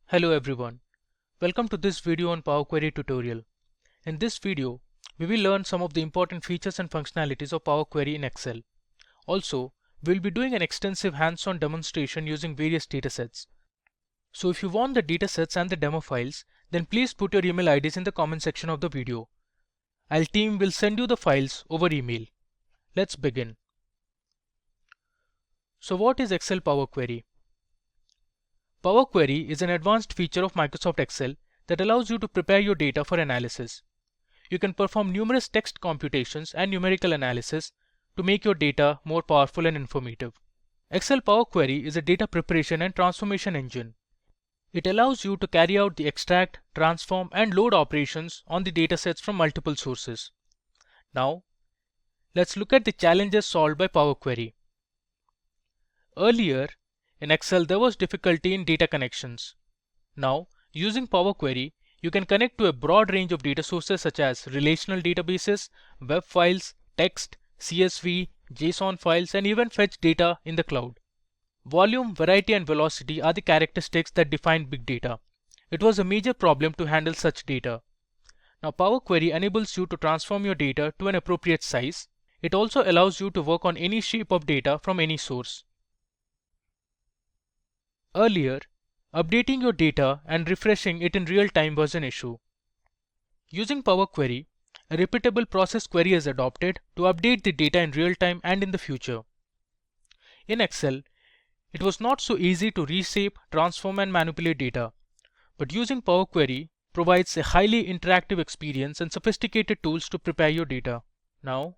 Hello everyone, welcome to this video on Power Query tutorial. In this video, we will learn some of the important features and functionalities of Power Query in Excel. Also, we will be doing an extensive hands-on demonstration using various datasets. So if you want the datasets and the demo files, then please put your email IDs in the comment section of the video. Our team will send you the files over email. Let's begin. So what is Excel Power Query? Power Query is an advanced feature of Microsoft Excel that allows you to prepare your data for analysis. You can perform numerous text computations and numerical analysis to make your data more powerful and informative. Excel Power Query is a data preparation and transformation engine. It allows you to carry out the extract, transform, and load operations on the datasets from multiple sources. Now, let's look at the challenges solved by Power Query. Earlier, in Excel, there was difficulty in data connections. Now, using Power Query, you can connect to a broad range of data sources such as relational databases, web files, text, CSV, JSON files, and even fetch data in the cloud. Volume, variety, and velocity are the characteristics that define big data. It was a major problem to handle such data. Now, Power Query enables you to transform your data to an appropriate size. It also allows you to work on any shape of data from any source. Earlier, updating your data and refreshing it in real time was an issue. Using Power Query, a repeatable process query is adopted to update the data in real time and in the future. In Excel, it was not so easy to reshape, transform, and manipulate data, but using Power Query provides a highly interactive experience and sophisticated tools to prepare your data. Now,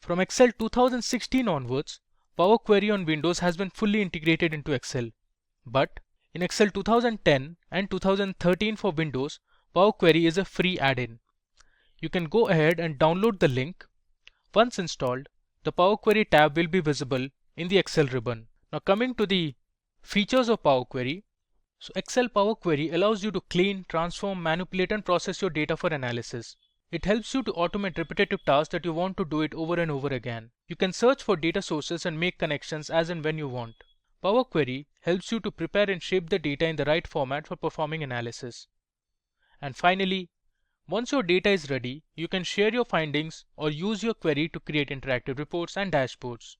from Excel 2016 onwards, Power Query on Windows has been fully integrated into Excel. But in Excel 2010 and 2013 for Windows, Power Query is a free add-in. You can go ahead and download the link. Once installed, the Power Query tab will be visible in the Excel ribbon. Now coming to the features of Power Query. So Excel Power Query allows you to clean, transform, manipulate, and process your data for analysis. It helps you to automate repetitive tasks that you want to do it over and over again. You can search for data sources and make connections as and when you want. Power Query helps you to prepare and shape the data in the right format for performing analysis. And finally, once your data is ready, you can share your findings or use your query to create interactive reports and dashboards.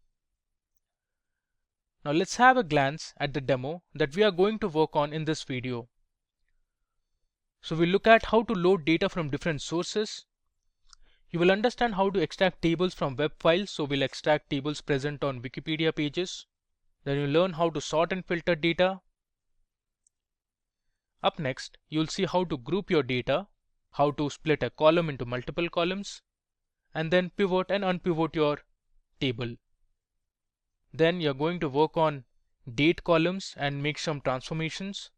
Now let's have a glance at the demo that we are going to work on in this video. So we'll look at how to load data from different sources. You will understand how to extract tables from web files, so we'll extract tables present on Wikipedia pages. Then you'll learn how to sort and filter data. Up next, you'll see how to group your data, how to split a column into multiple columns, and then pivot and unpivot your table. Then you're going to work on date columns and make some transformations.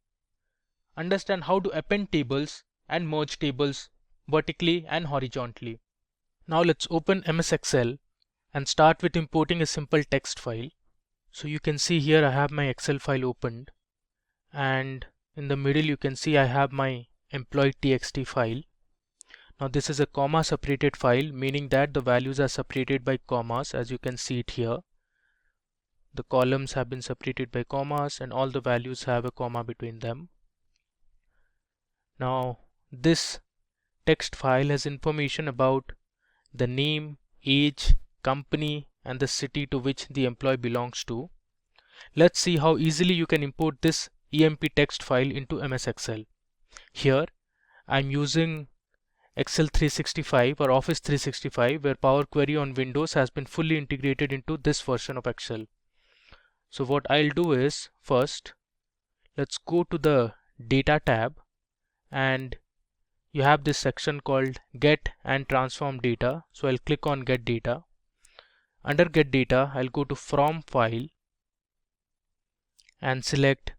Understand how to append tables and merge tables vertically and horizontally. Now let's open MS Excel and start with importing a simple text file. So you can see here I have my Excel file opened, and in the middle you can see I have my employee.txt file. Now this is a comma separated file, meaning that the values are separated by commas, as you can see it here. The columns have been separated by commas and all the values have a comma between them. Now this text file has information about the name, age, company, and the city to which the employee belongs to. Let's see how easily you can import this EMP text file into MS Excel. Here I'm using Excel 365 or Office 365, where Power Query on Windows has been fully integrated into this version of Excel. So what I'll do is, first let's go to the Data tab, and you have this section called Get and Transform Data. So I'll click on Get Data. Under Get Data, I'll go to From File and select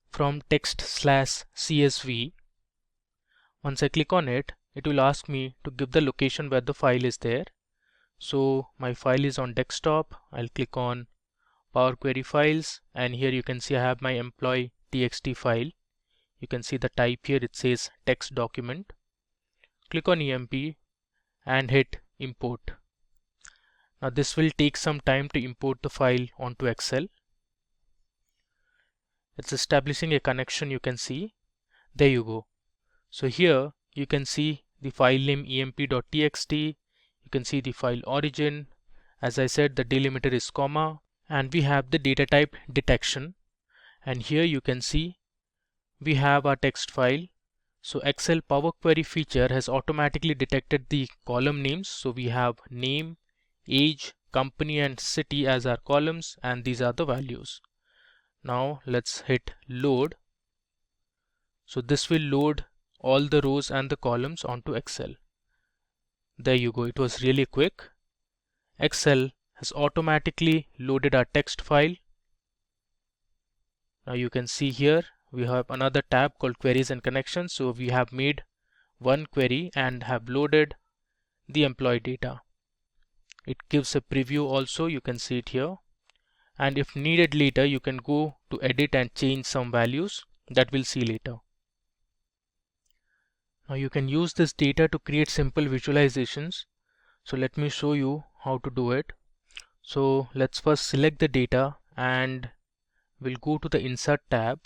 From Text/CSV. Once I click on it, it will ask me to give the location where the file is there. So my file is on desktop. I'll click on Power Query Files, and here you can see I have my employee.txt file. You can see the type here, it says text document. Click on EMP and hit import. Now this will take some time to import the file onto Excel. It's establishing a connection, you can see. There you go. So here you can see the file name emp.txt. You can see the file origin. As I said, the delimiter is comma, and we have the data type detection. And here you can see we have our text file. So Excel Power Query feature has automatically detected the column names. So we have name, age, company and city as our columns, and these are the values. Now let's hit load. So this will load all the rows and the columns onto Excel. There you go. It was really quick. Excel has automatically loaded our text file. Now you can see here we have another tab called queries and connections. So we have made one query and have loaded the employee data. It gives a preview also, you can see it here. And if needed later, you can go to edit and change some values that we'll see later. Now you can use this data to create simple visualizations. So let me show you how to do it. So let's first select the data and we'll go to the Insert tab.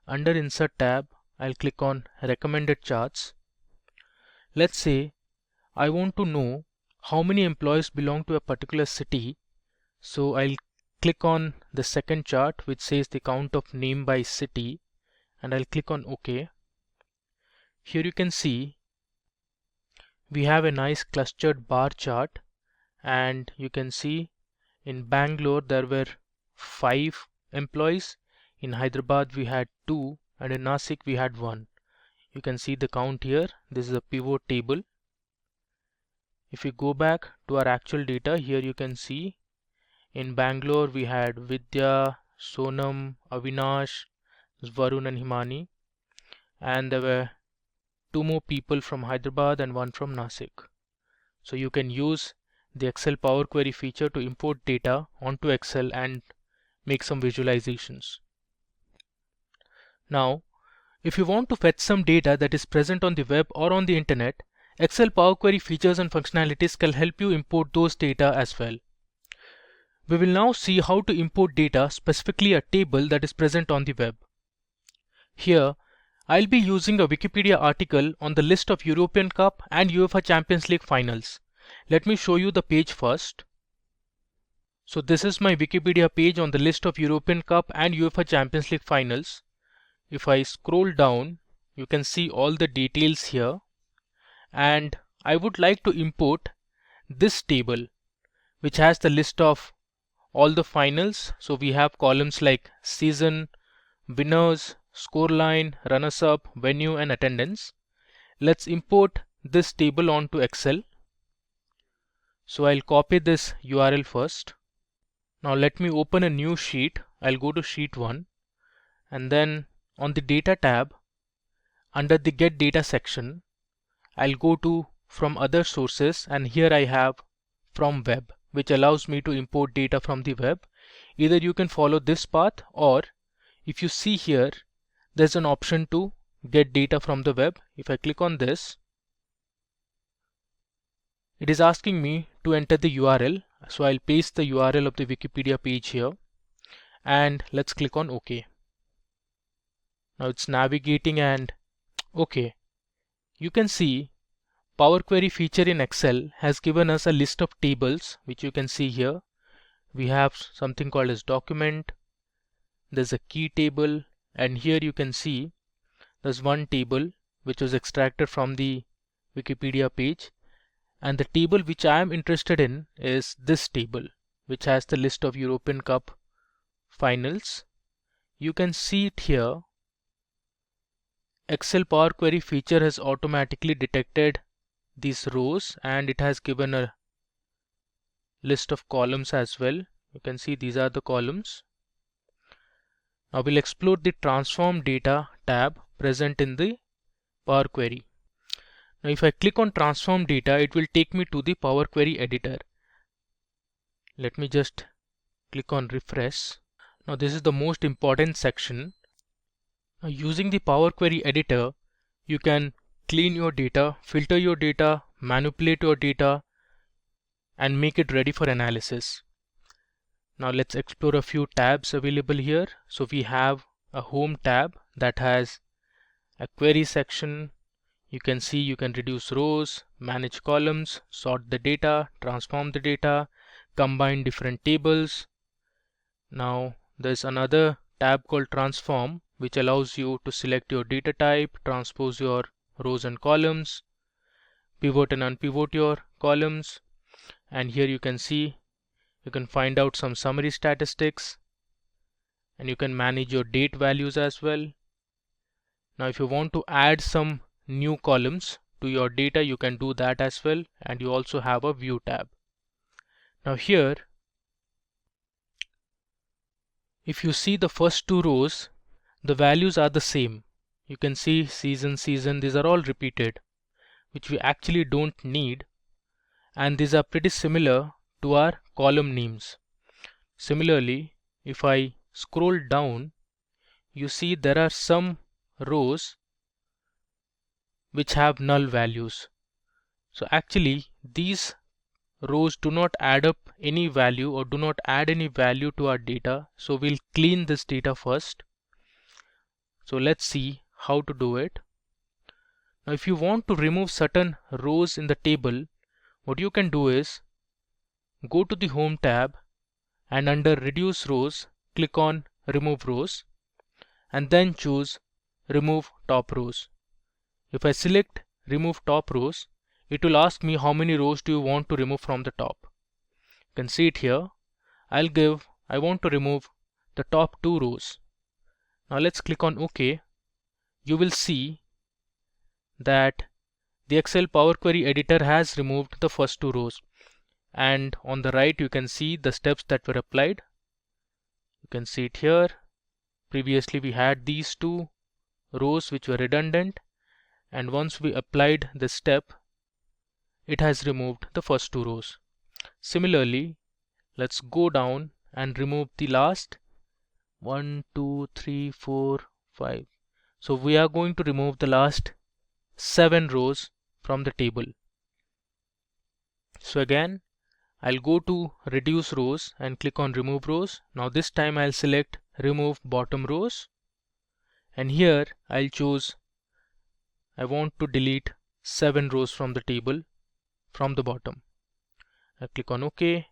Under Insert tab, I'll click on Recommended Charts. Let's say I want to know how many employees belong to a particular city. So I'll click on the second chart which says the count of name by city, and I'll click on OK. Here you can see we have a nice clustered bar chart, and you can see in Bangalore there were 5 employees, in Hyderabad we had 2, and in Nasik we had 1. You can see the count here. This is a pivot table. If we go back to our actual data, here you can see in Bangalore we had Vidya, Sonam, Avinash, Varun and Himani, and there were 2 more people from Hyderabad and 1 from Nasik. So you can use the Excel Power Query feature to import data onto Excel and make some visualizations. Now, if you want to fetch some data that is present on the web or on the internet, Excel Power Query features and functionalities can help you import those data as well. We will now see how to import data, specifically a table that is present on the web. Here, I'll be using a Wikipedia article on the list of European Cup and UEFA Champions League finals. Let me show you the page first. So this is my Wikipedia page on the list of European Cup and UEFA Champions League finals. If I scroll down, you can see all the details here, and I would like to import this table which has the list of all the finals. So we have columns like season, winners, scoreline, runners-up, venue and attendance. Let's import this table onto Excel. So I'll copy this URL first. Now let me open a new sheet. I'll go to sheet 1, and then on the data tab, under the get data section, I'll go to from other sources, and here I have from web, which allows me to import data from the web. Either you can follow this path, or if you see here, there's an option to get data from the web. If I click on this, it is asking me to enter the URL. So I'll paste the URL of the Wikipedia page here, and let's click on OK. Now it's navigating, and OK. You can see Power Query feature in Excel has given us a list of tables, which you can see here. We have something called as document. There's a key table, and here you can see there's one table which was extracted from the Wikipedia page, and the table which I am interested in is this table, which has the list of European Cup finals. You can see it here. Excel Power Query feature has automatically detected these rows, and it has given a list of columns as well. You can see these are the columns. Now we'll explore the transform data tab present in the Power Query. Now if I click on transform data, it will take me to the Power Query editor. Let me just click on refresh. Now this is the most important section. Now using the Power Query editor, you can clean your data, filter your data, manipulate your data, and make it ready for analysis. Now let's explore a few tabs available here. So we have a home tab that has a query section. You can see you can reduce rows, manage columns, sort the data, transform the data, combine different tables. Now there's another tab called transform, which allows you to select your data type, transpose your rows and columns, pivot and unpivot your columns, and here you can see you can find out some summary statistics, and you can manage your date values as well. Now if you want to add some new columns to your data, you can do that as well, and you also have a view tab. Now here, if you see the first two rows, the values are the same. You can see season, these are all repeated, which we actually don't need, and these are pretty similar to our column names. Similarly, if I scroll down, you see there are some rows which have null values. So actually these rows do not add up any value or do not add any value to our data. So we'll clean this data first. So let's see how to do it. Now if you want to remove certain rows in the table, what you can do is go to the home tab and under reduce rows, click on remove rows and then choose remove top rows. If I select remove top rows, it will ask me how many rows do you want to remove from the top. You can see it here. I want to remove the top 2 rows. Now let's click on OK. You will see that the Excel Power Query editor has removed the first 2 rows, and on the right you can see the steps that were applied. You can see it here. Previously we had these 2 rows which were redundant, and once we applied this step, it has removed the first 2 rows. Similarly, let's go down and remove the last 1, 2, 3, 4, 5. So we are going to remove the last 7 rows from the table. So again, I'll go to reduce rows and click on remove rows. Now this time I'll select remove bottom rows, and here I'll choose I want to delete 7 rows from the table from the bottom. I click on OK.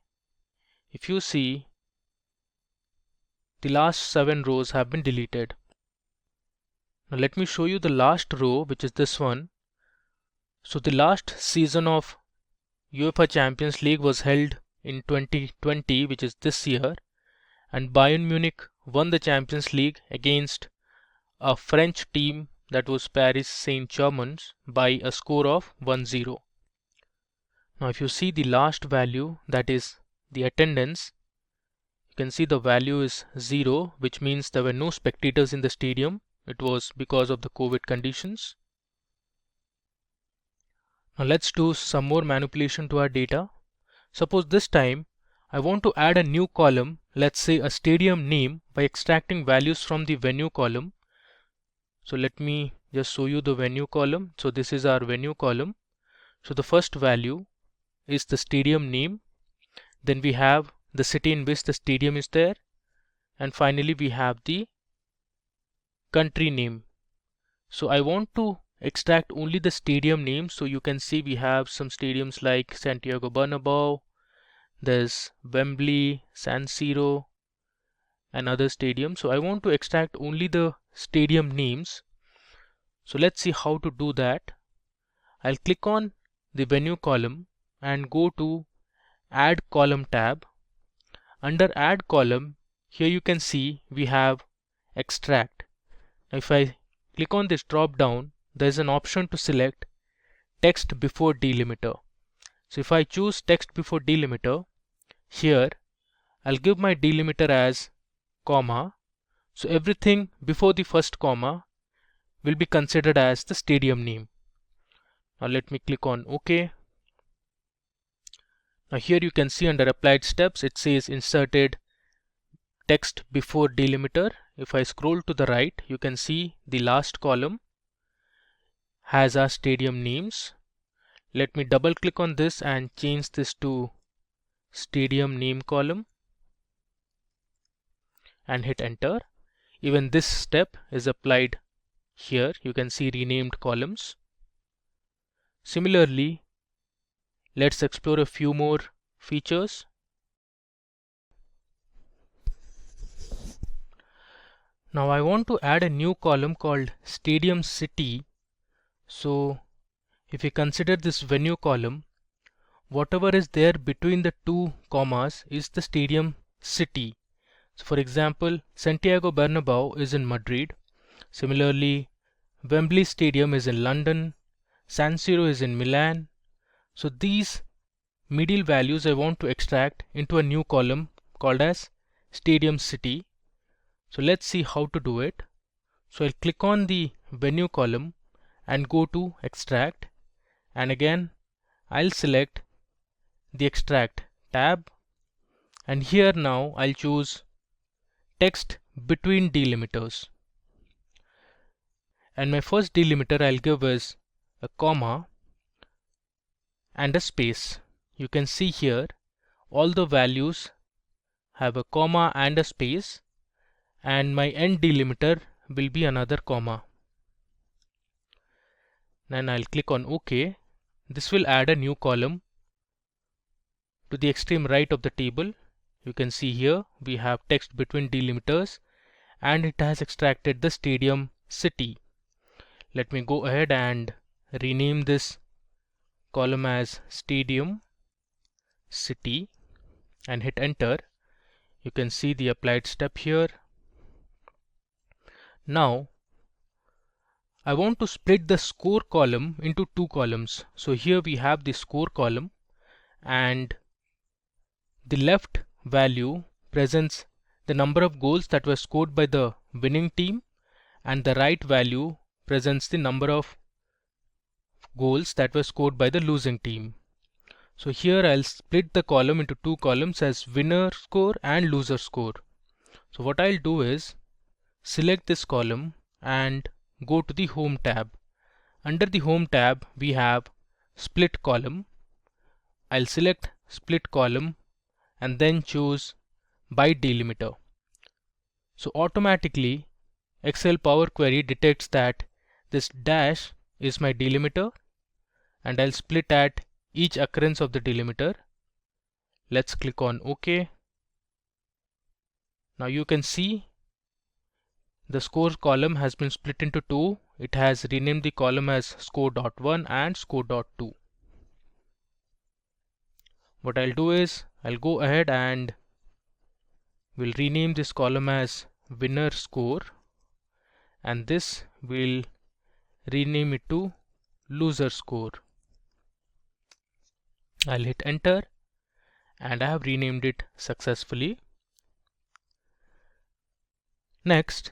If you see, the last 7 rows have been deleted. Now let me show you the last row, which is this one. So the last season of UEFA Champions League was held in 2020, which is this year, and Bayern Munich won the Champions League against a French team that was Paris Saint-Germain by a score of 1-0. Now if you see the last value, that is the attendance, you can see the value is 0, which means there were no spectators in the stadium. It was because of the COVID conditions. Now let's do some more manipulation to our data. Suppose this time I want to add a new column, let's say a stadium name, by extracting values from the venue column. So let me just show you the venue column. So this is our venue column. So the first value is the stadium name. Then we have the city in which the stadium is there. And finally we have the country name. So I want to extract only the stadium name. So you can see we have some stadiums like Santiago Bernabeu, there's Wembley, San Siro, and other stadiums. So I want to extract only the stadium names. So let's see how to do that. I'll click on the venue column and go to add column tab. Under add column, here you can see we have extract. Now if I click on this drop down, there's an option to select text before delimiter. So if I choose text before delimiter, here I'll give my delimiter as comma. So everything before the first comma will be considered as the stadium name. Now let me click on OK. Now here you can see under applied steps it says inserted text before delimiter. If I scroll to the right, you can see the last column has our stadium names. Let me double click on this and change this to stadium name column and hit enter. Even this step is applied here. You can see renamed columns. Similarly, let's explore a few more features. Now I want to add a new column called Stadium City. So if you consider this venue column, whatever is there between the two commas is the stadium city. So for example, Santiago Bernabeu is in Madrid. Similarly, Wembley Stadium is in London. San Siro is in Milan. So these middle values I want to extract into a new column called as Stadium City. So let's see how to do it. So I'll click on the venue column and go to extract, and again I'll select the extract tab, and here now I'll choose text between delimiters, and my first delimiter I'll give is a comma and a space. You can see here all the values have a comma and a space, and my end delimiter will be another comma. Then I'll click on OK. This will add a new column to the extreme right of the table. You can see here we have text between delimiters, and it has extracted the stadium city. Let me go ahead and rename this column as Stadium City and hit enter. You can see the applied step here. Now I want to split the score column into two columns. So here we have the score column, and the left value presents the number of goals that were scored by the winning team, and the right value presents the number of goals that were scored by the losing team. So here I'll split the column into two columns as winner score and loser score. So what I'll do is select this column and go to the Home tab. Under the Home tab we have Split Column. I'll select Split Column and then choose By Delimiter. So automatically Excel Power Query detects that this dash is my delimiter, and I'll split at each occurrence of the delimiter. Let's click on OK. Now you can see the scores column has been split into two. It has renamed the column as score.1 and score.2. What I'll do is I'll go ahead and we'll rename this column as winner score, and this will rename it to loser score. I'll hit enter, and I have renamed it successfully. Next,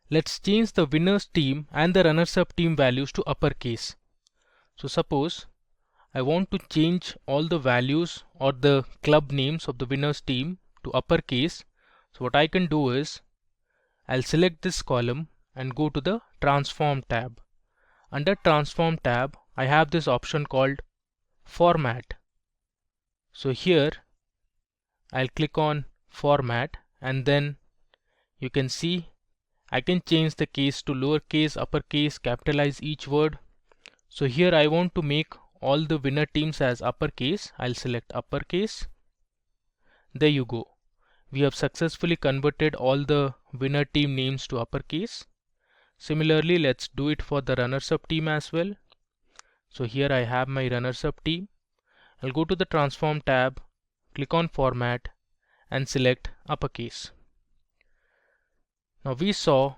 let's change the winners team and the runners up team values to uppercase. So suppose I want to change all the values or the club names of the winners team to uppercase. So what I can do is I'll select this column and go to the Transform tab. Under Transform tab I have this option called Format. So here I'll click on Format, and then you can see I can change the case to lowercase, uppercase, capitalize each word. So here I want to make all the winner teams as uppercase. I'll select uppercase. There you go. We have successfully converted all the winner team names to uppercase. Similarly, let's do it for the runners up team as well. So here I have my runners up team. I'll go to the Transform tab, click on Format and select uppercase. Now we saw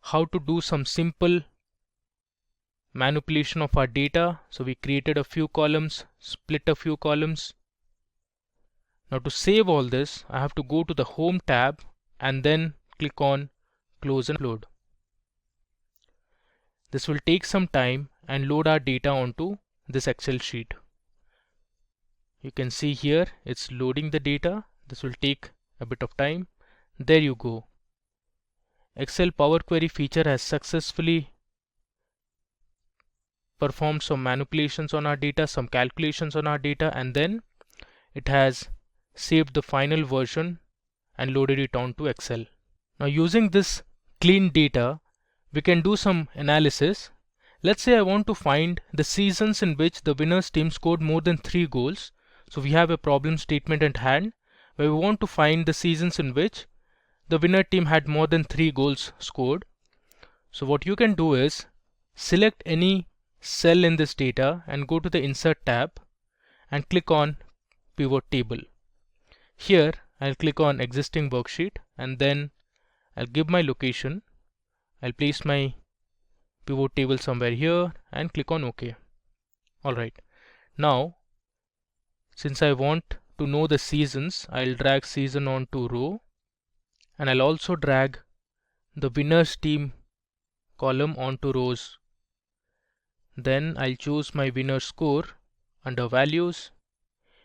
how to do some simple manipulation of our data. So we created a few columns, split a few columns. Now to save all this, I have to go to the Home tab and then click on Close and Load. This will take some time and load our data onto this Excel sheet. You can see here it's loading the data. This will take a bit of time. There you go. Excel Power Query feature has successfully performed some manipulations on our data, some calculations on our data, and then it has saved the final version and loaded it onto Excel. Now using this clean data, we can do some analysis. Let's say I want to find the seasons in which the winners team scored more than 3 goals. So we have a problem statement at hand where we want to find the seasons in which the winner team had more than 3 goals scored. So what you can do is select any cell in this data and go to the Insert tab and click on Pivot Table. Here I'll click on Existing Worksheet and then I'll give my location. I'll place my pivot table somewhere here and click on OK. Alright, now since I want to know the seasons, I'll drag season onto row and I'll also drag the winners team column onto rows. Then I'll choose my winner score under values.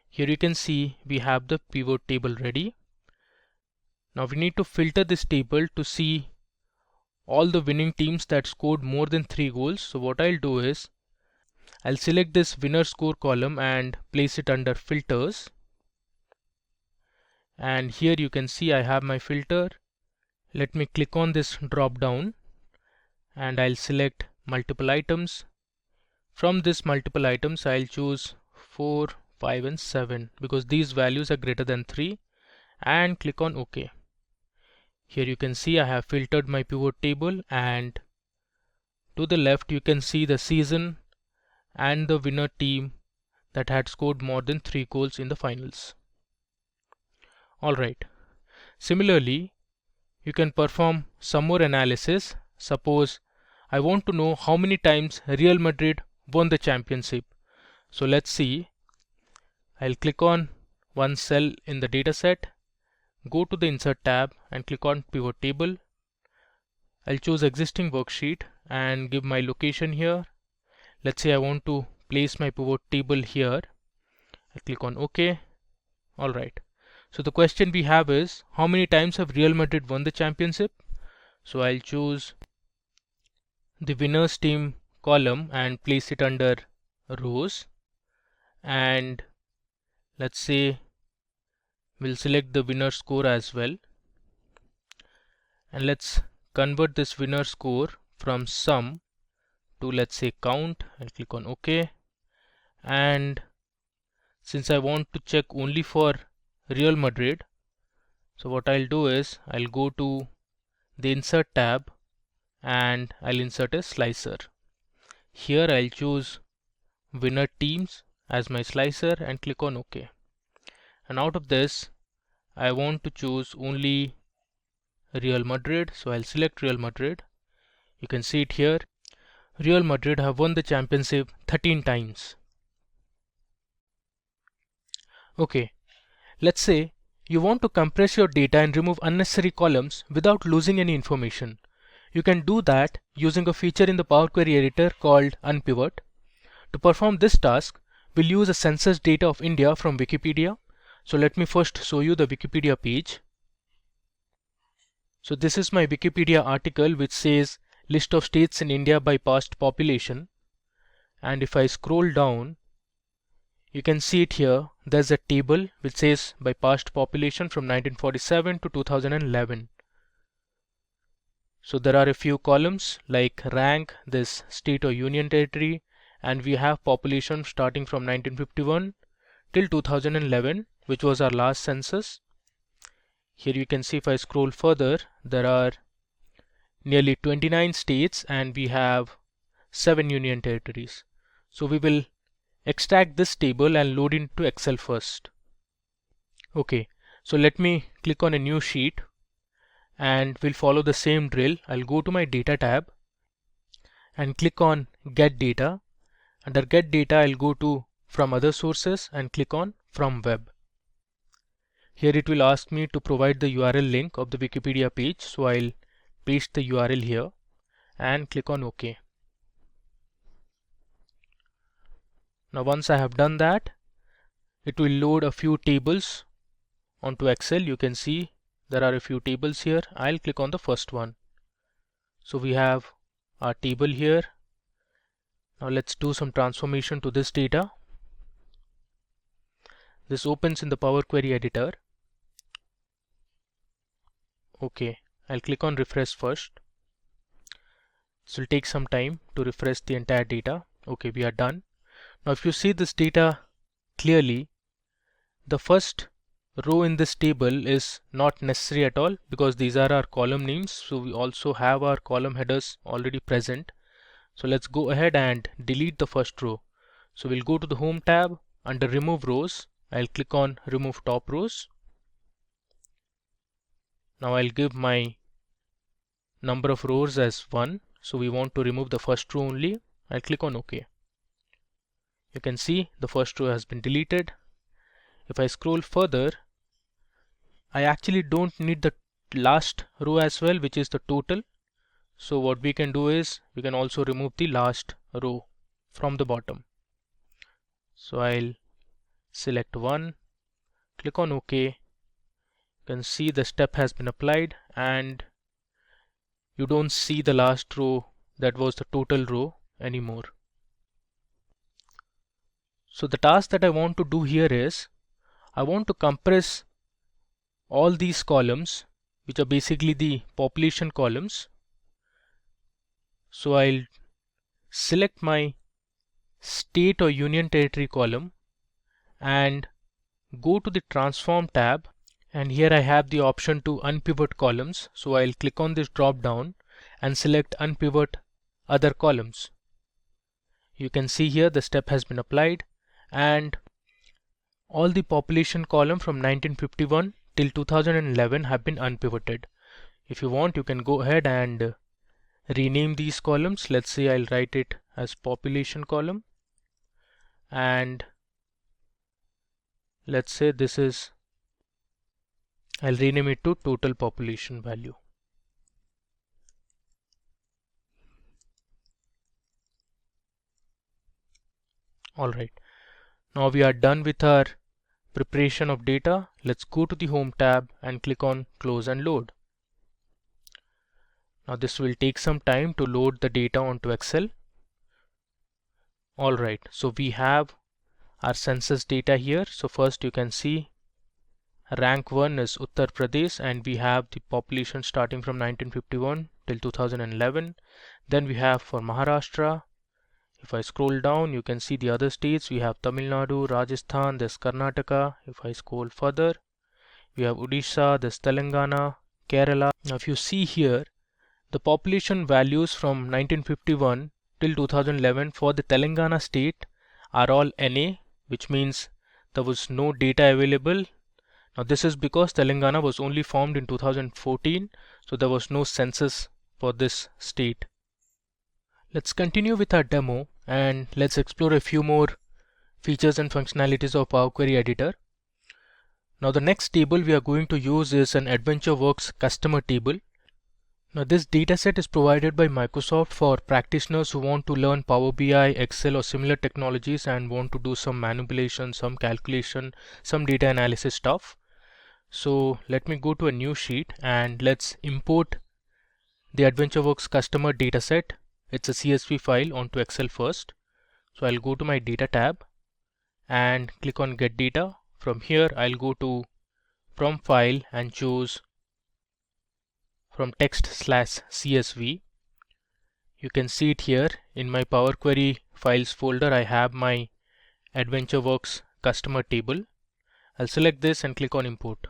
Here you can see we have the pivot table ready. Now we need to filter this table to see all the winning teams that scored more than 3 goals. So what I'll do is I'll select this winner score column and place it under filters. And here you can see I have my filter. Let me click on this drop down and I'll select multiple items. From this multiple items I'll choose 4, 5 and 7 because these values are greater than 3 and click on OK. Here you can see I have filtered my pivot table and to the left you can see the season and the winner team that had scored more than 3 goals in the finals. Alright, similarly you can perform some more analysis. Suppose I want to know how many times Real Madrid won the championship. So let's see. I'll click on one cell in the dataset, go to the Insert tab and click on Pivot Table. I'll choose Existing Worksheet and give my location here. Let's say I want to place my pivot table here. I click on OK. Alright. So the question we have is how many times have Real Madrid won the championship? So I'll choose the winners team column and place it under rows. And let's say we'll select the winner score as well. And let's convert this winner score from sum to let's say count and click on OK. And since I want to check only for Real Madrid, so what I'll do is I'll go to the Insert tab and I'll insert a slicer. Here I'll choose winner teams as my slicer and click on OK. And out of this I want to choose only Real Madrid, so I'll select Real Madrid. You can see it here. Real Madrid have won the championship 13 times. Okay, let's say you want to compress your data and remove unnecessary columns without losing any information. You can do that using a feature in the Power Query editor called Unpivot. To perform this task, we'll use a census data of India from Wikipedia. So let me first show you the Wikipedia page. So this is my Wikipedia article which says list of states in India by past population. And if I scroll down, you can see it here. There's a table which says by past population from 1947 to 2011. So there are a few columns like rank, this state or union territory, and we have population starting from 1951 till 2011, which was our last census. Here you can see if I scroll further, there are nearly 29 states and we have 7 union territories. So we will extract this table and load into Excel first. Okay, so let me click on a new sheet and we'll follow the same drill. I'll go to my data tab and click on get data. Under get data I'll go to from other sources and click on from web. Here it will ask me to provide the URL link of the Wikipedia page, so I'll paste the URL here and click on OK. Now once I have done that, it will load a few tables onto Excel. You can see there are a few tables here. I'll click on the first one. So we have our table here. Now let's do some transformation to this data. This opens in the Power Query editor. Okay, I'll click on refresh first. This will take some time to refresh the entire data. Okay, we are done. Now if you see this data clearly, the first row in this table is not necessary at all because these are our column names. So we also have our column headers already present. So let's go ahead and delete the first row. So we'll go to the Home tab. Under Remove Rows, I'll click on Remove Top Rows. Now I'll give my number of rows as 1. So we want to remove the first row only. I'll click on OK. You can see the first row has been deleted. If I scroll further, I actually don't need the last row as well, which is the total. So what we can do is we can also remove the last row from the bottom. So I'll select 1, click on OK. You can see the step has been applied and you don't see the last row that was the total row anymore. So the task that I want to do here is I want to compress all these columns, which are basically the population columns. So I'll select my state or union territory column and go to the transform tab, and here I have the option to unpivot columns. So I'll click on this drop down and select unpivot other columns. You can see here the step has been applied and all the population column from 1951 till 2011 have been unpivoted. If you want, you can go ahead and rename these columns. Let's say I'll write it as population column, and let's say I'll rename it to total population value. Alright, now we are done with our preparation of data. Let's go to the Home tab and click on Close and Load. Now this will take some time to load the data onto Excel. Alright, so we have our census data here. So first you can see rank 1 is Uttar Pradesh and we have the population starting from 1951 till 2011. Then we have for Maharashtra. If I scroll down, you can see the other states. We have Tamil Nadu, Rajasthan, there's Karnataka. If I scroll further, we have Odisha, there's Telangana, Kerala. Now if you see here, the population values from 1951 till 2011 for the Telangana state are all NA, which means there was no data available. Now this is because Telangana was only formed in 2014, so there was no census for this state. Let's continue with our demo and let's explore a few more features and functionalities of Power Query Editor. Now the next table we are going to use is an AdventureWorks customer table. Now this dataset is provided by Microsoft for practitioners who want to learn Power BI, Excel or similar technologies and want to do some manipulation, some calculation, some data analysis stuff. So let me go to a new sheet and let's import the AdventureWorks customer dataset. It's a CSV file onto Excel first. So I'll go to my data tab and click on get data. From here I'll go to from file and choose from text/CSV. You can see it here in my Power Query files folder. I have my AdventureWorks customer table. I'll select this and click on import.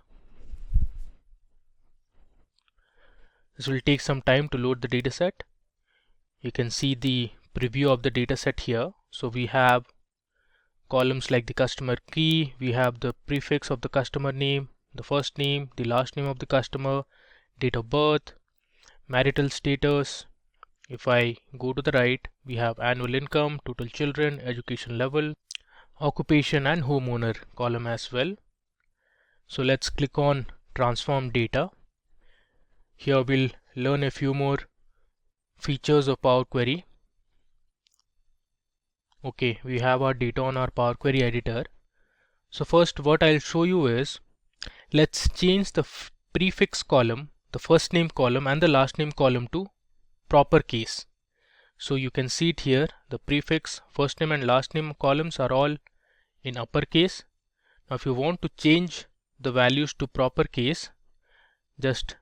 This will take some time to load the dataset. You can see the preview of the dataset here. So we have columns like the customer key, we have the prefix of the customer name, the first name, the last name of the customer, date of birth, marital status. If I go to the right, we have annual income, total children, education level, occupation and homeowner column as well. So let's click on transform data. Here we'll learn a few more features of Power Query. Okay, we have our data on our Power Query editor. So first what I'll show you is, let's change the prefix column, the first name column and the last name column to proper case. So you can see it here, the prefix, first name and last name columns are all in uppercase. Now if you want to change the values to proper case, just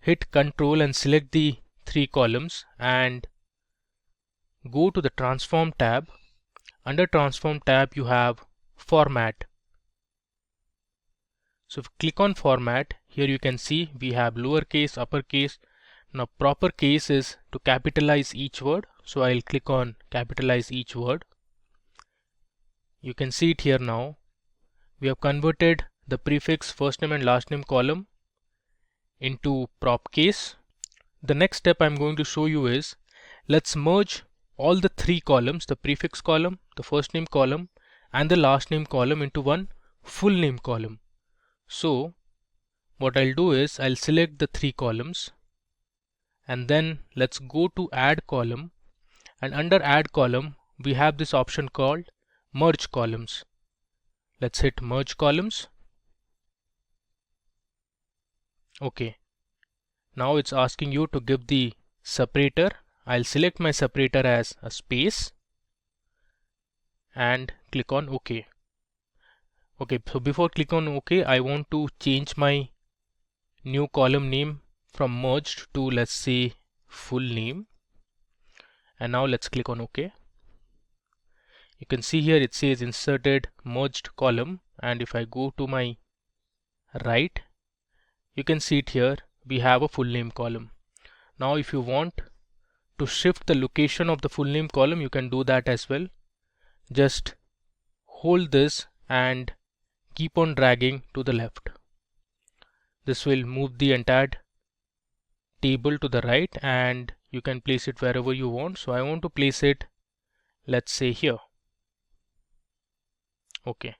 hit Ctrl and select the 3 columns and go to the Transform tab. Under Transform tab you have Format. So if you click on Format, here you can see we have lowercase, uppercase. Now proper case is to capitalize each word. So I'll click on capitalize each word. You can see it here now. We have converted the prefix first name and last name column into prop case. The next step I'm going to show you is, let's merge all the 3 columns, the prefix column, the first name column and the last name column, into one full name column. So what I'll do is I'll select the 3 columns and then let's go to add column, and under add column we have this option called merge columns. Let's hit merge columns. Okay, now it's asking you to give the separator. I'll select my separator as a space and click on OK. Okay, so before click on OK, I want to change my new column name from merged to, let's say, full name. And now let's click on OK. You can see here it says inserted merged column, and if I go to my right, you can see it here, we have a full name column. Now if you want to shift the location of the full name column, you can do that as well. Just hold this and keep on dragging to the left. This will move the entire table to the right and you can place it wherever you want. So I want to place it, let's say, here. Okay.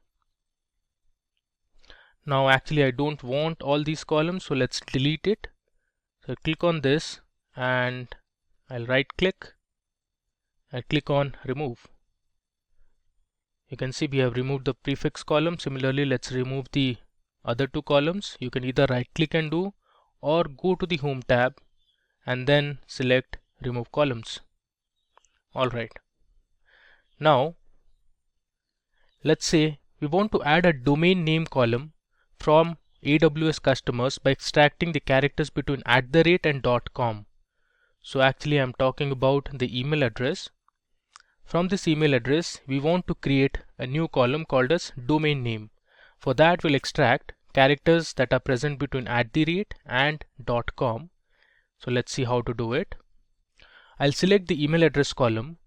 Now actually I don't want all these columns, so let's delete it. So click on this and I'll right click and click on remove. You can see we have removed the prefix column. Similarly, let's remove the other 2 columns. You can either right click and do, or go to the home tab and then select remove columns. Alright. Now let's say we want to add a domain name column from AWS customers by extracting the characters between @ and .com. So actually I'm talking about the email address. From this email address we want to create a new column called as domain name. For that we'll extract characters that are present between @ and .com. So let's see how to do it. I'll select the email address column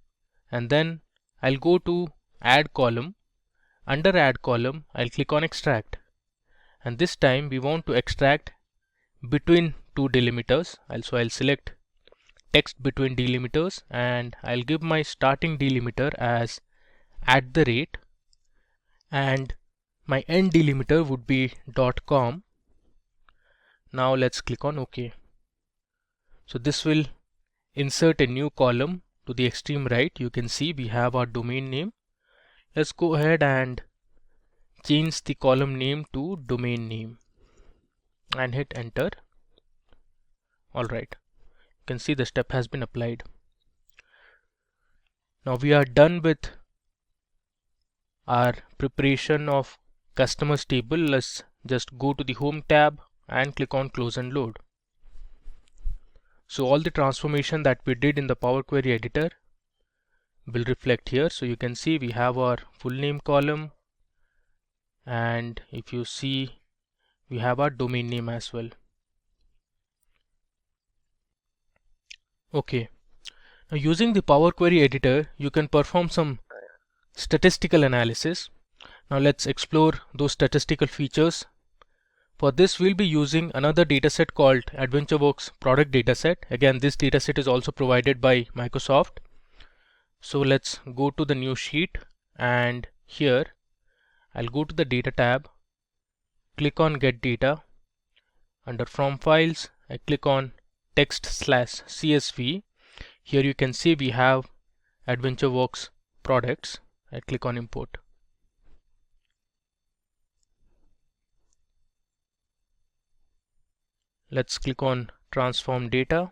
and then I'll go to add column. Under add column I'll click on extract, and this time we want to extract between 2 delimiters. Also I'll select text between delimiters and I'll give my starting delimiter as @ and my end delimiter would be .com. Now let's click on OK. So this will insert a new column to the extreme right. You can see we have our domain name. Let's go ahead and change the column name to domain name and hit enter. Alright, you can see the step has been applied. Now we are done with our preparation of customers table. Let's just go to the home tab and click on close and load. So all the transformation that we did in the Power Query editor will reflect here. So you can see we have our full name column, and if you see we have our domain name as well. Okay, now using the Power Query editor you can perform some statistical analysis. Now let's explore those statistical features. For this we'll be using another dataset called AdventureWorks product dataset. Again, this dataset is also provided by Microsoft. So let's go to the new sheet, and here I'll go to the data tab, click on get data. Under from files I click on text/CSV. Here you can see we have AdventureWorks products. I click on import. Let's click on transform data.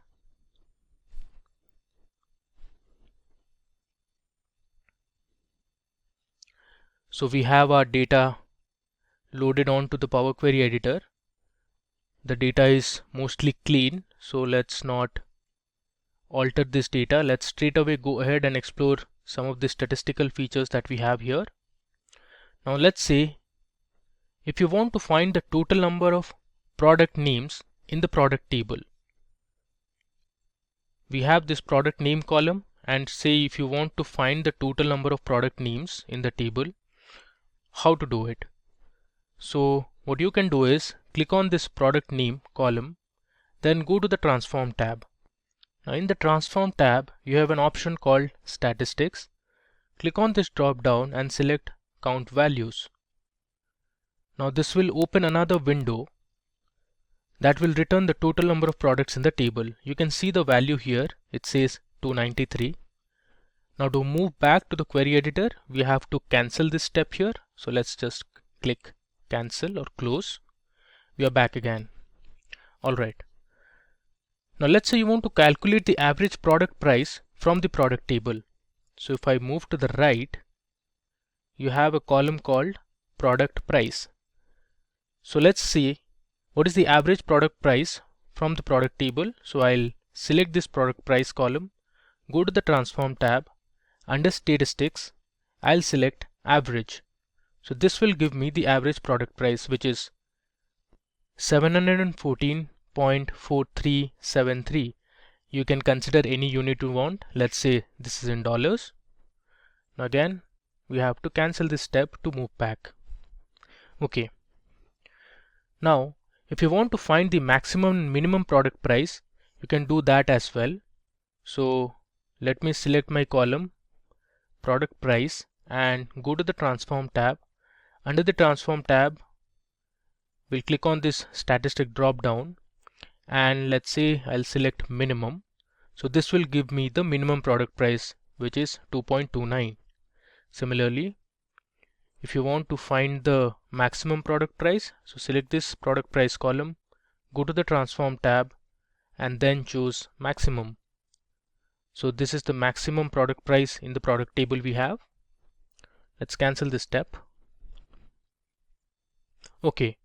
So we have our data loaded onto the Power Query editor. The data is mostly clean, so let's not alter this data. Let's straight away go ahead and explore some of the statistical features that we have here. Now let's say if you want to find the total number of product names in the product table. We have this product name column, and say if you want to find the total number of product names in the table, how to do it? So what you can do is click on this product name column, then go to the transform tab. Now in the transform tab, you have an option called statistics. Click on this drop down and select count values. Now this will open another window that will return the total number of products in the table. You can see the value here. It says 293. Now to move back to the query editor, we have to cancel this step here. So let's just click cancel or close. We are back again. Alright. Now let's say you want to calculate the average product price from the product table. So if I move to the right, you have a column called product price. So let's see what is the average product price from the product table. So I'll select this product price column, go to the transform tab. Under statistics, I'll select average. So this will give me the average product price, which is 714.4373. You can consider any unit you want. Let's say this is in dollars. Now again, we have to cancel this step to move back. Okay. Now, if you want to find the maximum and minimum product price, you can do that as well. So let me select my column product price and go to the transform tab. Under the transform tab, we'll click on this statistic drop down, and let's say I'll select minimum. So this will give me the minimum product price, which is 2.29. Similarly, if you want to find the maximum product price, so select this product price column, go to the transform tab and then choose maximum. So this is the maximum product price in the product table we have. Let's cancel this step. Okay.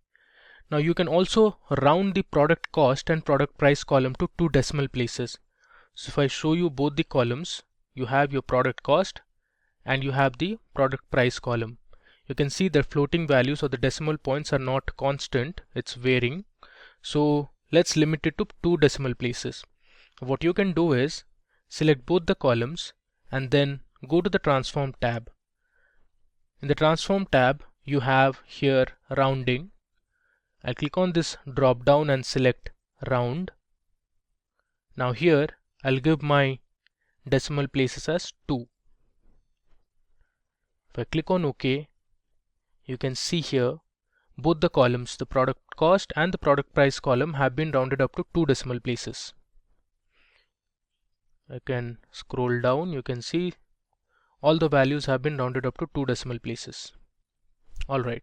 Now you can also round the product cost and product price column to 2 decimal places. So if I show you both the columns, you have your product cost and you have the product price column. You can see the floating values or the decimal points are not constant, it's varying. So let's limit it to 2 decimal places. What you can do is select both the columns and then go to the transform tab. In the transform tab, you have here rounding. I'll click on this drop down and select round. Now here I'll give my decimal places as 2. If I click on OK, you can see here both the columns, the product cost and the product price column, have been rounded up to 2 decimal places. I can scroll down, you can see all the values have been rounded up to 2 decimal places. Alright.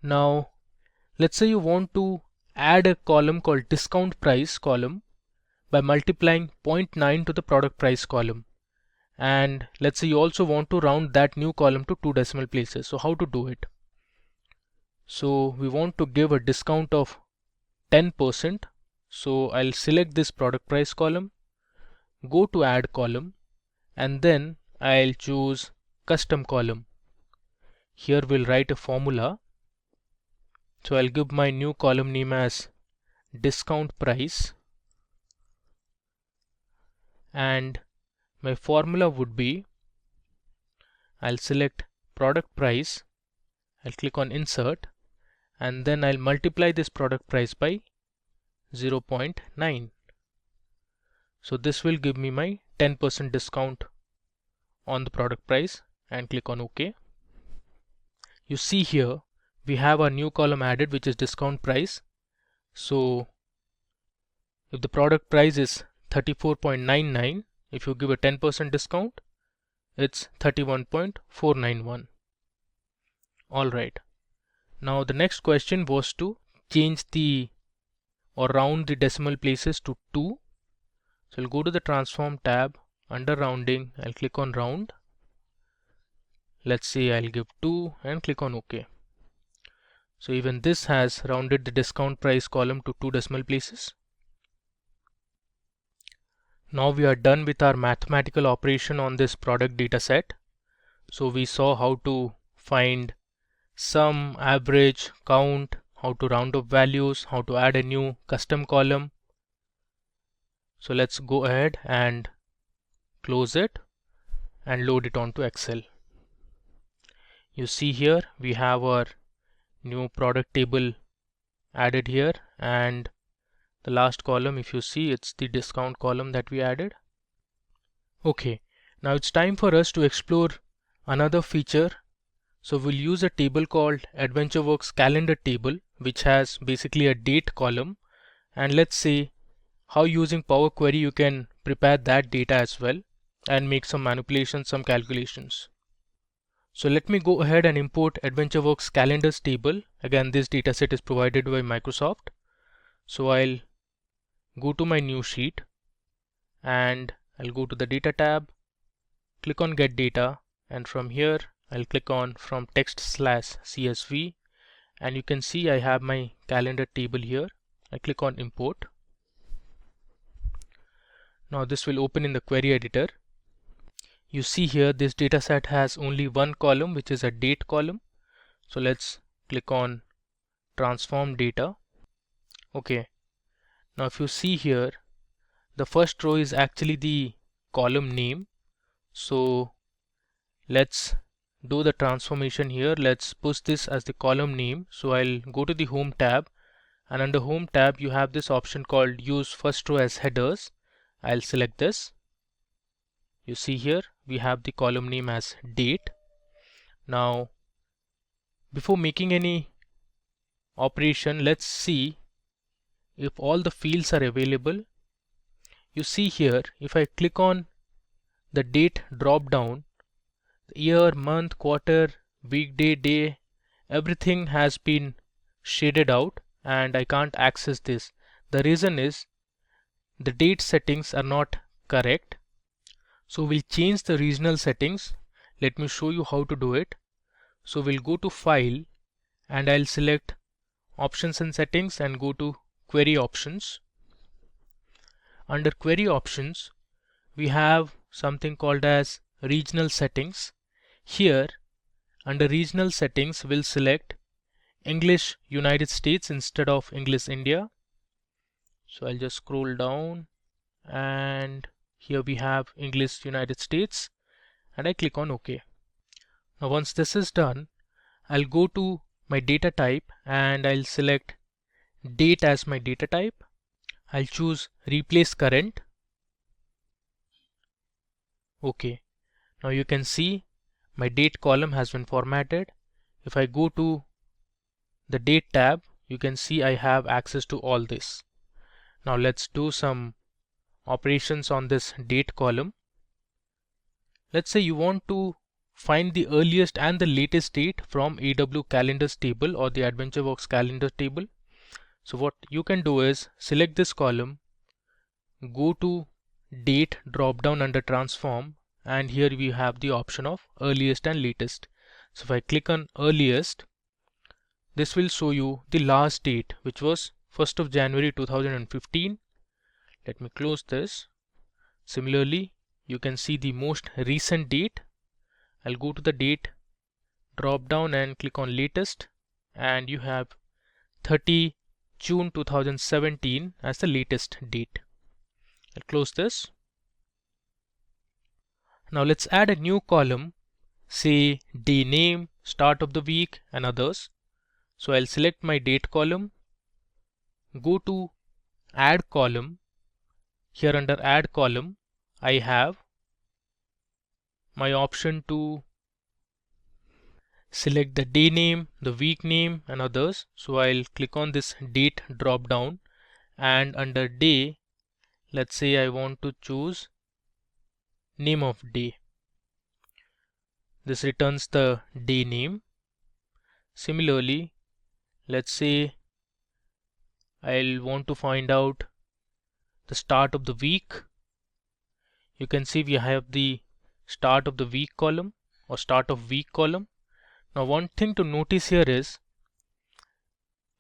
Now let's say you want to add a column called discount price column by multiplying 0.9 to the product price column. And let's say you also want to round that new column to 2 decimal places. So how to do it? So we want to give a discount of 10%. So I'll select this product price column, go to add column, and then I'll choose custom column. Here we'll write a formula. So I'll give my new column name as discount price, and my formula would be, I'll select product price, I'll click on insert, and then I'll multiply this product price by 0.9. So this will give me my 10% discount on the product price, and click on OK. You see here we have a new column added, which is discount price. So if the product price is 34.99, if you give a 10% discount, it's 31.491. Alright. Now the next question was to change the or round the decimal places to 2. So I'll go to the transform tab. Under rounding, I'll click on round. Let's say I'll give 2 and click on OK. So even this has rounded the discount price column to 2 decimal places. Now we are done with our mathematical operation on this product data set. So we saw how to find sum, average, count, how to round up values, how to add a new custom column. So let's go ahead and close it and load it onto Excel. You see here we have our new product table added here, and the last column, if you see, it's the discount column that we added. Okay, now it's time for us to explore another feature. So we'll use a table called AdventureWorks calendar table, which has basically a date column, and let's see how using Power Query you can prepare that data as well and make some manipulations, some calculations. So let me go ahead and import AdventureWorks calendars table. Again, this dataset is provided by Microsoft. So I'll go to my new sheet and I'll go to the data tab, click on get data, and from here I'll click on from text/CSV, and you can see I have my calendar table here. I click on import. Now this will open in the query editor. You see here this dataset has only one column, which is a date column. So let's click on transform data. Okay, now if you see here, the first row is actually the column name. So let's do the transformation here. Let's push this as the column name. So I'll go to the home tab, and under home tab you have this option called use first row as headers. I'll select this. You see here we have the column name as date. Now before making any operation, let's see if all the fields are available. You see here, if I click on the date drop down, year, month, quarter, weekday, day, everything has been shaded out and I can't access this. The reason is the date settings are not correct. So we'll change the regional settings. Let me show you how to do it. So we'll go to file and I'll select options and settings and go to query options. Under query options we have something called as regional settings. Here under regional settings we'll select English United States instead of English India. So I'll just scroll down and here we have English United States and I click on OK. Now once this is done, I'll go to my data type and I'll select date as my data type. I'll choose replace current. OK. Now you can see my date column has been formatted. If I go to the date tab, you can see I have access to all this. Now let's do some operations on this date column. Let's say you want to find the earliest and the latest date from AW calendars table or the AdventureWorks calendar table. So what you can do is select this column, go to date drop down under transform, and here we have the option of earliest and latest. So if I click on earliest, this will show you the last date, which was 1st of January 2015. Let me close this. Similarly, you can see the most recent date. I'll go to the date drop down and click on latest, and you have 30 June 2017 as the latest date. I'll close this. Now let's add a new column, say day name, start of the week, and others. So I'll select my date column, go to add column. Here under add column I have my option to select the day name, the week name, and others. So I'll click on this date drop down, and under day, let's say I want to choose name of day. This returns the day name. Similarly, let's say I'll want to find out the start of the week. You can see we have the start of the week column. or start of week column. Now one thing to notice here is,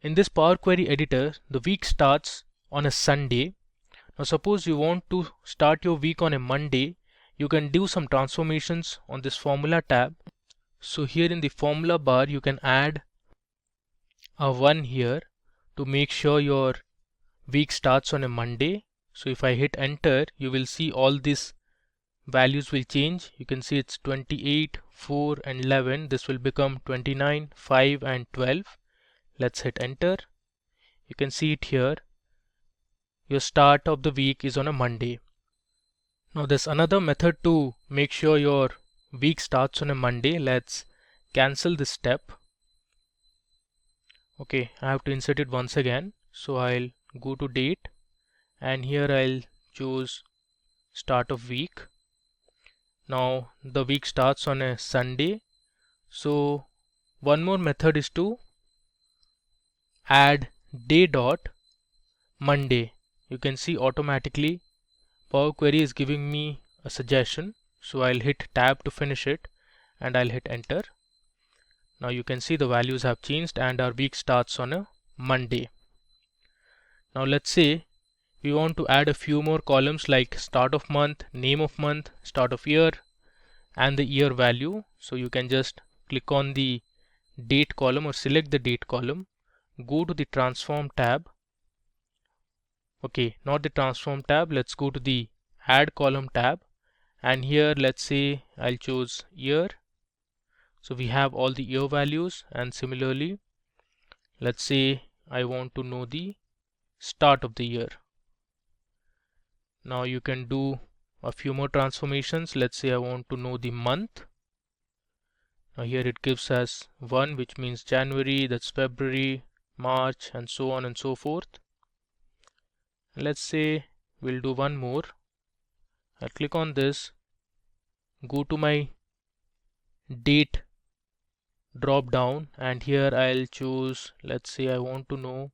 in this Power Query editor, the week starts on a Sunday. Now suppose you want to start your week on a Monday, you can do some transformations on this formula tab. So here in the formula bar you can add a 1 here to make sure your week starts on a Monday. So if I hit enter, you will see all these values will change. You can see it's 28, 4 and 11. This will become 29, 5 and 12. Let's hit enter. You can see it here. Your start of the week is on a Monday. Now there's another method to make sure your week starts on a Monday. Let's cancel this step. Okay, I have to insert it once again. So I'll go to date and here I'll choose start of week. Now the week starts on a Sunday. So one more method is to add day dot Monday. You can see automatically Power Query is giving me a suggestion. So I'll hit tab to finish it and I'll hit enter. Now you can see the values have changed and our week starts on a Monday. Now let's say we want to add a few more columns like start of month, name of month, start of year and the year value. So you can just click on the date column or select the date column, go to the transform tab. Okay, not the transform tab, let's go to the add column tab and here let's say I'll choose year. So we have all the year values and similarly let's say I want to know the start of the year. Now you can do a few more transformations. Let's say I want to know the month. Now here it gives us 1, which means January, that's February, March and so on and so forth. Let's say we'll do one more. I'll click on this, go to my date drop down and here I'll choose, let's say I want to know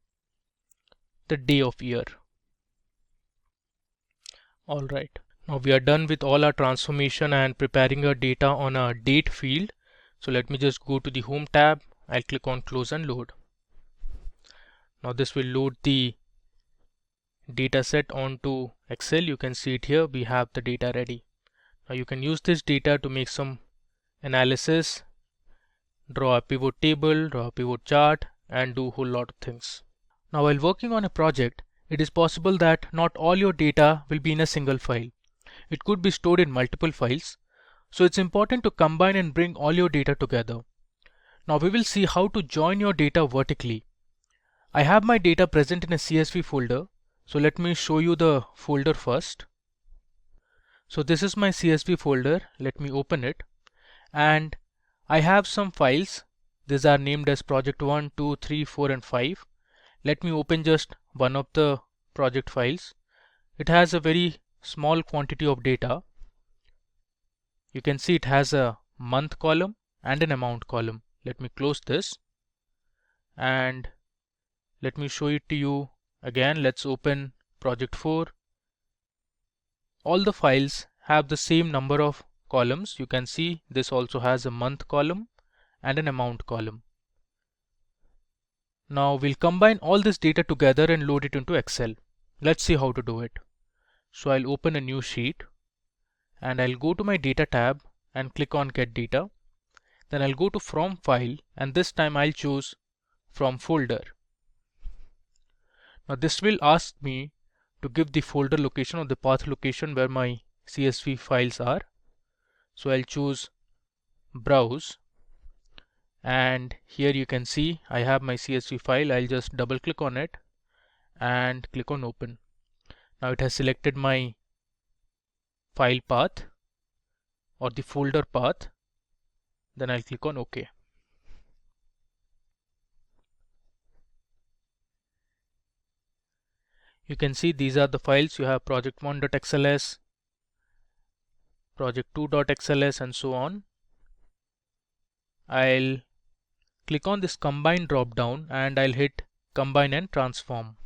the day of year. Alright, now we are done with all our transformation and preparing our data on our date field. So let me just go to the home tab. I'll click on close and load. Now this will load the data set onto Excel. You can see it here. We have the data ready. Now you can use this data to make some analysis, draw a pivot table, draw a pivot chart and do a whole lot of things. Now while working on a project, it is possible that not all your data will be in a single file. It could be stored in multiple files. So it's important to combine and bring all your data together. Now we will see how to join your data vertically. I have my data present in a CSV folder. So let me show you the folder first. So this is my CSV folder. Let me open it. And I have some files. These are named as project 1, 2, 3, 4 and 5. Let me open just one of the project files. It has a very small quantity of data. You can see it has a month column and an amount column. Let me close this and let me show it to you again. Let's open project 4. All the files have the same number of columns. You can see this also has a month column and an amount column. Now we'll combine all this data together and load it into Excel. Let's see how to do it. So I'll open a new sheet and I'll go to my data tab and click on get data. Then I'll go to from file and this time I'll choose from folder. Now this will ask me to give the folder location or the path location where my CSV files are. So I'll choose browse and here you can see I have my CSV file. I'll just double click on it and click on open. Now it has selected my file path or the folder path. Then I'll click on OK. You can see these are the files. You have project1.xls, project2.xls and so on. I'll click on this combine drop down and I'll hit combine and transform.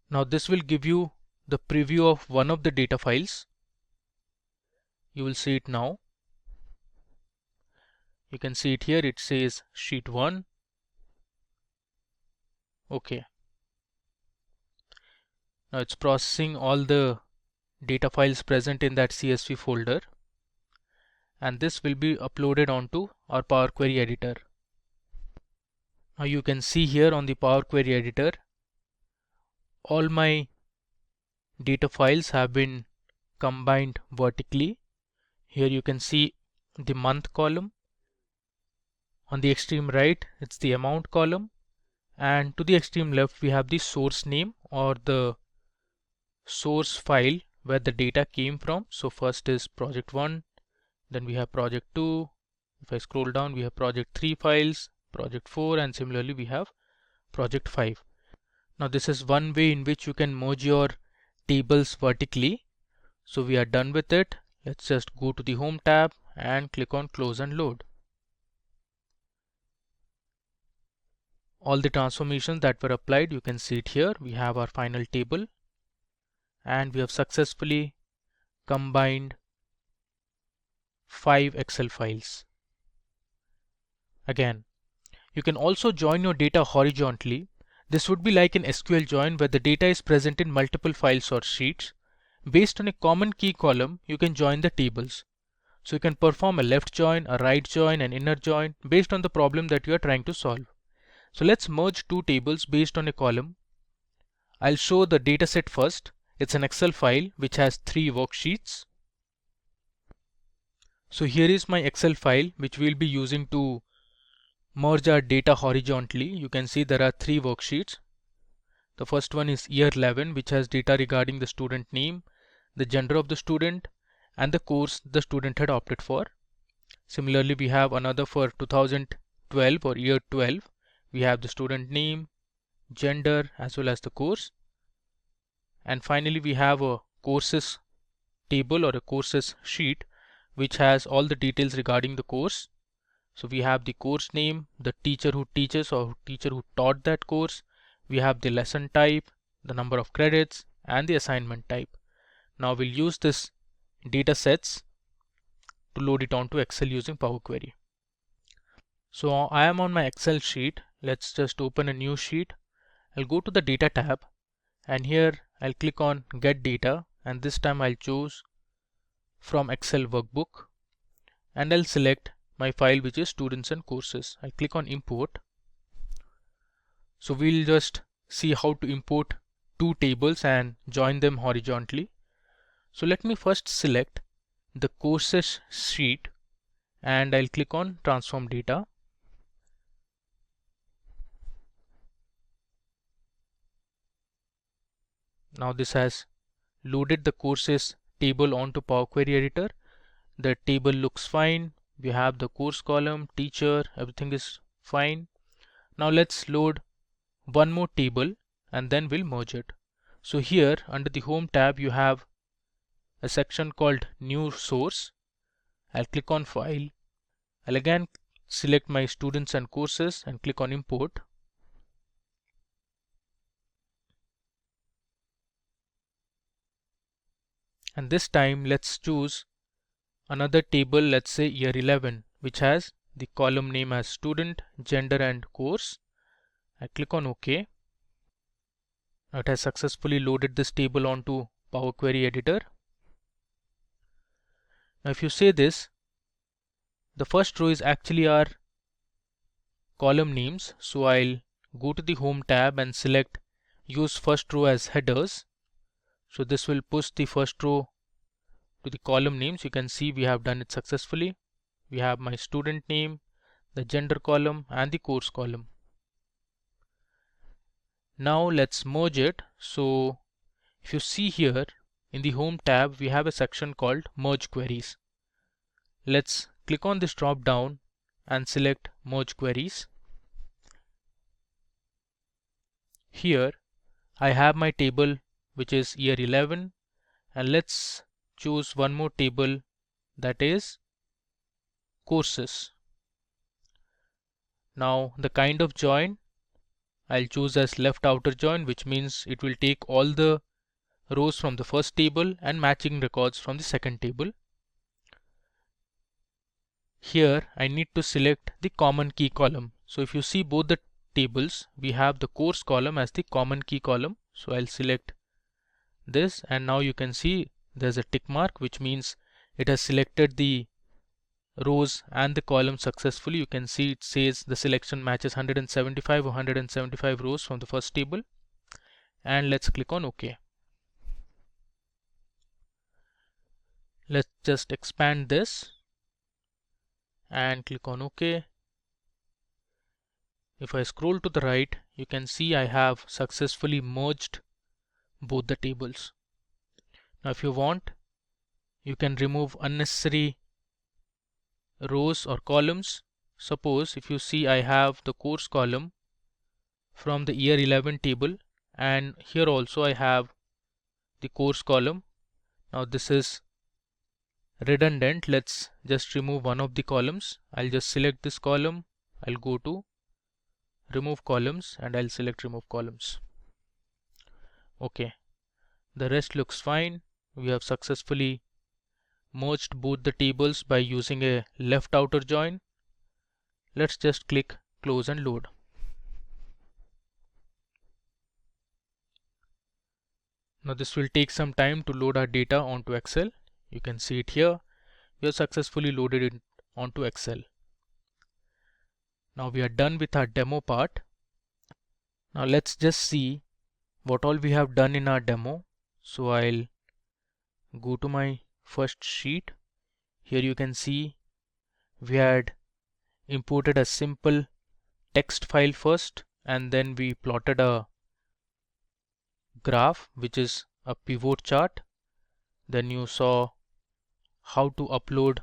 Now this will give you the preview of one of the data files. You will see it now. You can see it here, it says sheet 1. Okay. Now it's processing all the data files present in that CSV folder, and this will be uploaded onto our Power Query editor. Now you can see here on the Power Query editor, all my data files have been combined vertically. Here you can see the month column. On the extreme right, it's the amount column, and to the extreme left we have the source name or the source file where the data came from. So first is project 1, then we have project 2. If I scroll down, we have project 3 files, project 4, and similarly we have project 5. Now this is one way in which you can merge your tables vertically. So we are done with it. Let's just go to the Home tab and click on Close and Load. All the transformations that were applied, you can see it here. We have our final table, and we have successfully combined 5 Excel files. Again, you can also join your data horizontally. This would be like an SQL join where the data is present in multiple files or sheets. Based on a common key column, you can join the tables. So you can perform a left join, a right join, an inner join based on the problem that you are trying to solve. So let's merge two tables based on a column. I'll show the dataset first. It's an Excel file which has 3 worksheets. So here is my Excel file which we'll be using to merge our data horizontally. You can see there are 3 worksheets. The first one is year 11, which has data regarding the student name, the gender of the student, and the course the student had opted for. Similarly, we have another for 2012 or year 12. We have the student name, gender, as well as the course. And finally, we have a courses table or a courses sheet which has all the details regarding the course. So we have the course name, the teacher who teaches or teacher who taught that course. We have the lesson type, the number of credits, and the assignment type. Now we'll use this data sets to load it onto Excel using Power Query. So I am on my Excel sheet. Let's just open a new sheet. I'll go to the data tab, and here I'll click on get data, and this time I'll choose from Excel workbook, and I'll select my file which is students and courses. I'll click on import. So we'll just see how to import 2 tables and join them horizontally. So let me first select the courses sheet, and I'll click on transform data. Now this has loaded the courses table onto Power Query editor. The table looks fine. We have the course column, teacher, everything is fine. Now let's load one more table and then we'll merge it. So here under the Home tab you have a section called New Source. I'll click on File. I'll again select my students and courses and click on Import. And this time let's choose another table, let's say year 11, which has the column name as student, gender, and course. I click on OK. Now it has successfully loaded this table onto Power Query editor. Now if you say this, the first row is actually our column names. So I'll go to the Home tab and select use first row as headers. So this will push the first row to the column names. You can see we have done it successfully. We have my student name, the gender column, and the course column. Now let's merge it. So if you see here in the Home tab, we have a section called Merge Queries. Let's click on this drop down and select Merge Queries. Here I have my table which is year 11, and let's choose one more table, that is courses. Now the kind of join I'll choose as left outer join, which means it will take all the rows from the first table and matching records from the second table. here I need to select the common key column. So if you see both the tables, we have the course column as the common key column. So I'll select this, and now you can see there's a tick mark, which means it has selected the rows and the columns successfully. You can see it says the selection matches 175 or 175 rows from the first table. And let's click on OK. Let's just expand this and click on OK. If I scroll to the right, you can see I have successfully merged both the tables. Now if you want, you can remove unnecessary rows or columns. Suppose if you see I have the course column from the year 11 table, and here also I have the course column. Now this is redundant. Let's just remove one of the columns. I'll just select this column. I'll go to remove columns and I'll select remove columns. Okay, the rest looks fine. We have successfully merged both the tables by using a left outer join. Let's just click close and load. Now this will take some time to load our data onto Excel. You can see it here. We have successfully loaded it onto Excel. Now we are done with our demo part. Now let's just see what all we have done in our demo. So I'll go to my first sheet. Here you can see we had imported a simple text file first, and then we plotted a graph which is a pivot chart. Then you saw how to upload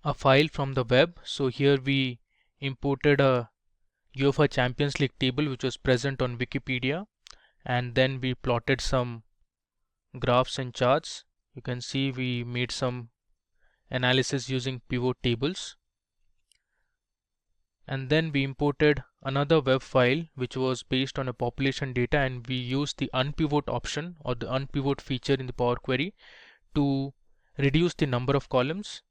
a file from the web. So here we imported a UEFA Champions League table which was present on Wikipedia, and then we plotted some graphs and charts. You can see we made some analysis using pivot tables, and then we imported another web file which was based on a population data, and we used the unpivot option or the unpivot feature in the Power Query to reduce the number of columns.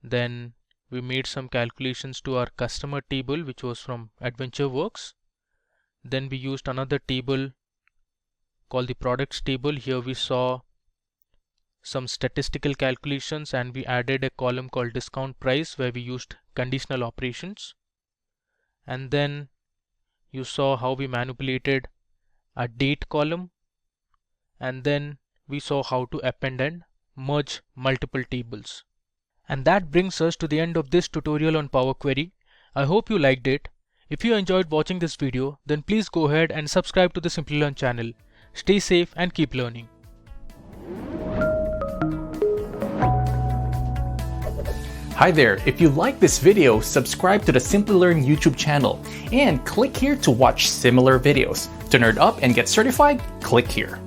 Then we made some calculations to our customer table which was from AdventureWorks. Then we used another table called the products table. Here we saw some statistical calculations, and we added a column called discount price where we used conditional operations. And then you saw how we manipulated a date column, and then we saw how to append and merge multiple tables. And that brings us to the end of this tutorial on Power Query. I hope you liked it. If you enjoyed watching this video, then please go ahead and subscribe to the Simplilearn channel. Stay safe and keep learning. Hi there, if you like this video, subscribe to the Simplilearn YouTube channel and click here to watch similar videos. To nerd up and get certified, click here.